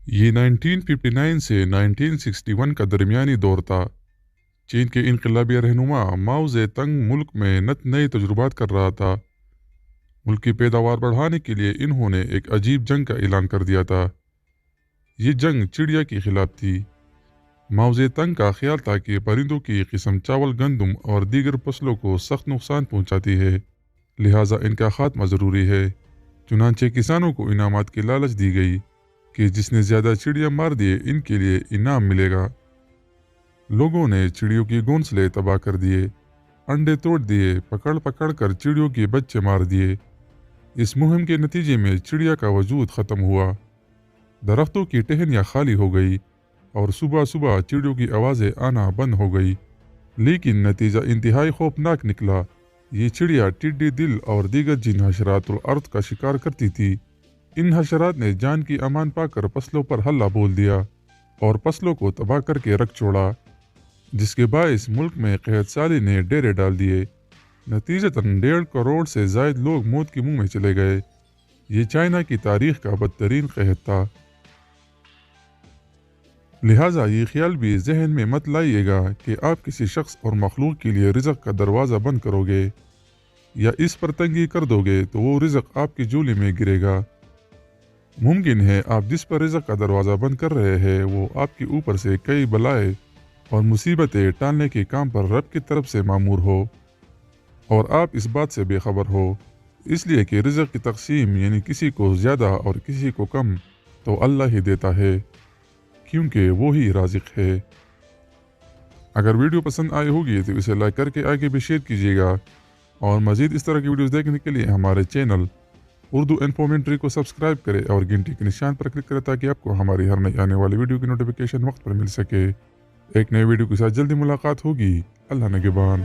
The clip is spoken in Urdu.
یہ 1959 سے 1961 کا درمیانی دور تھا۔ چین کے انقلابی رہنما ماؤ زے تنگ ملک میں نئے تجربات کر رہا تھا۔ ملک کی پیداوار بڑھانے کے لیے انہوں نے ایک عجیب جنگ کا اعلان کر دیا تھا۔ یہ جنگ چڑیا کے خلاف تھی۔ ماؤ زے تنگ کا خیال تھا کہ پرندوں کی قسم چاول، گندم اور دیگر فصلوں کو سخت نقصان پہنچاتی ہے، لہٰذا ان کا خاتمہ ضروری ہے۔ چنانچہ کسانوں کو انعامات کی لالچ دی گئی کہ جس نے زیادہ چڑیا مار دیے ان کے لیے انعام ملے گا۔ لوگوں نے چڑیوں کی گھونسلے تباہ کر دیے، انڈے توڑ دیے، پکڑ کر چڑیوں کے بچے مار دیے۔ اس مہم کے نتیجے میں چڑیا کا وجود ختم ہوا، درختوں کی ٹہنیاں خالی ہو گئی اور صبح صبح چڑیوں کی آوازیں آنا بند ہو گئی۔ لیکن نتیجہ انتہائی خوفناک نکلا۔ یہ چڑیا ٹڈی دل اور دیگر جن حشرات الارض کا شکار کرتی تھی۔ ان حشرات نے جان کی امان پا کر فصلوں پر حملہ بول دیا اور فصلوں کو تباہ کر کے رکھ چھوڑا، جس کے باعث ملک میں قحط سالی نے ڈیرے ڈال دیے۔ نتیجتاً 1.5 کروڑ سے زائد لوگ موت کے منہ میں چلے گئے۔ یہ چائنا کی تاریخ کا بدترین قحط تھا۔ لہٰذا یہ خیال بھی ذہن میں مت لائیے گا کہ آپ کسی شخص اور مخلوق کے لیے رزق کا دروازہ بند کرو گے یا اس پر تنگی کر دو گے تو وہ رزق آپ کی جھولی میں گرے گا۔ ممکن ہے آپ جس پر رزق کا دروازہ بند کر رہے ہیں وہ آپ کے اوپر سے کئی بلائیں اور مصیبتیں ٹالنے کے کام پر رب کی طرف سے مامور ہو اور آپ اس بات سے بے خبر ہو، اس لیے کہ رزق کی تقسیم یعنی کسی کو زیادہ اور کسی کو کم تو اللہ ہی دیتا ہے، کیونکہ وہی رازق ہے۔ اگر ویڈیو پسند آئی ہوگی تو اسے لائک کر کے آگے بھی شیئر کیجیے گا، اور مزید اس طرح کی ویڈیوز دیکھنے کے لیے ہمارے چینل اردو انفارمیٹری کو سبسکرائب کرے اور گھنٹی کے نشان پر کلک کرے تاکہ آپ کو ہماری ہر نئی آنے والی ویڈیو کی نوٹیفیکیشن وقت پر مل سکے۔ ایک نئے ویڈیو کے ساتھ جلدی ملاقات ہوگی۔ اللہ نگہبان۔